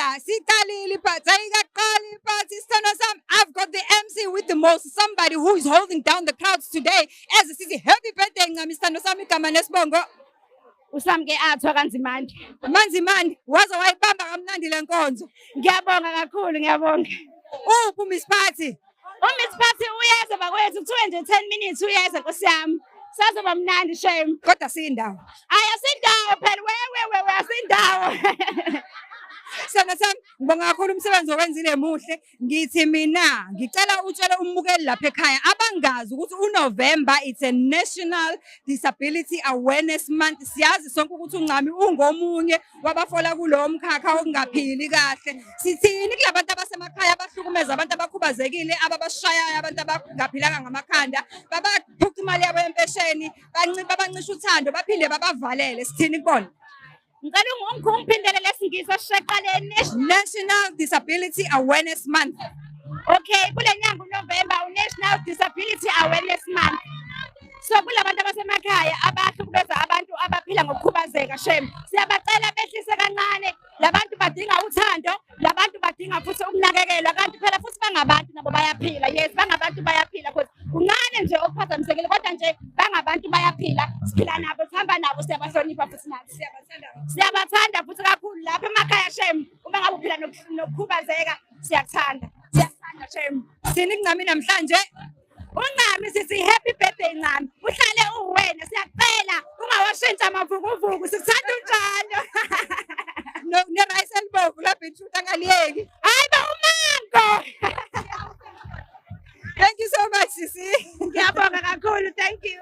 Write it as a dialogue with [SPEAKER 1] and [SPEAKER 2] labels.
[SPEAKER 1] la siqalile but ayikaqali but isithando sami. I've got the MC with the most, somebody who is holding down the crowds today. As sithi happy birthday Ncami, isithando sami igama nesibongo.
[SPEAKER 2] Usamke athwa kanzimande.
[SPEAKER 1] Manzimande waze wayibamba kamnandi lenkonzo.
[SPEAKER 2] Ngiyabonga kakhulu ngiyabonga.
[SPEAKER 1] Uphi Miss Party?
[SPEAKER 2] Miss Party uyeza bakwethu 210 minutes uyeza Nkosi yami. Sazoba mnandi shame.
[SPEAKER 1] Kodwa siyindawo.
[SPEAKER 2] Asindawo phela wewe asindawo.
[SPEAKER 1] Sana sami ngibonga kakhulu umsebenzi okwenzile muhle. Ngithi mina ngicela utshele umbukeli lapha ekhaya abangazi ukuthi uNovember it's a National Disability Awareness Month. Siyazi sonke ukuthi uNcami ungomunye wabafola kulo mkhakha okungaphili kahle. Sithini kulabantu abasemakhaya abahlukumeza abantu abakhubazekile ababashayayo abantu abangaphilanga ngamakhanda babaphuca imali yabo empesheni babancisha uthando baphinde babavalele. Sithini kubona?
[SPEAKER 2] Ngicela ungiphindele lesingisi osishaqaleni
[SPEAKER 1] National Disability Awareness Month.
[SPEAKER 2] Okay, kule nyanga uNovember uNational Disability Awareness Month. So kulabantu abasemakhaya abahlukumeza abantu abaphila ngokukhubazeka shame. Siyabacela behlise kancane. Labantu badinga uthando, labantu badinga futhi ukunakekelwa kanti phela futhi bangabantu nabo bayaphila. Yes, bangabantu bayaphila because kuncane nje okuphazamisekile kodwa nje bangabantu bayaphila. Siphila nabo, sihamba nabo, siyabahlonipha futhi nathi siyabathanda futhi kakhulu lapha emakhaya shame. Uma ngabe uphila nokukhubazeka siyakuthanda. Siyakuthanda shame.
[SPEAKER 1] Sini Ncami namhlanje?
[SPEAKER 2] Uncami sithi happy birthday Ncami. Uhlale uwena siyacela ungawashintsha amavukuvuku sikuthanda unjalo.
[SPEAKER 1] Ne rice elbow la beetroot angaliyeki.
[SPEAKER 2] Hayiba umango.
[SPEAKER 1] Thank you so much Sisi.
[SPEAKER 2] Ngiyabonga kakhulu, thank you.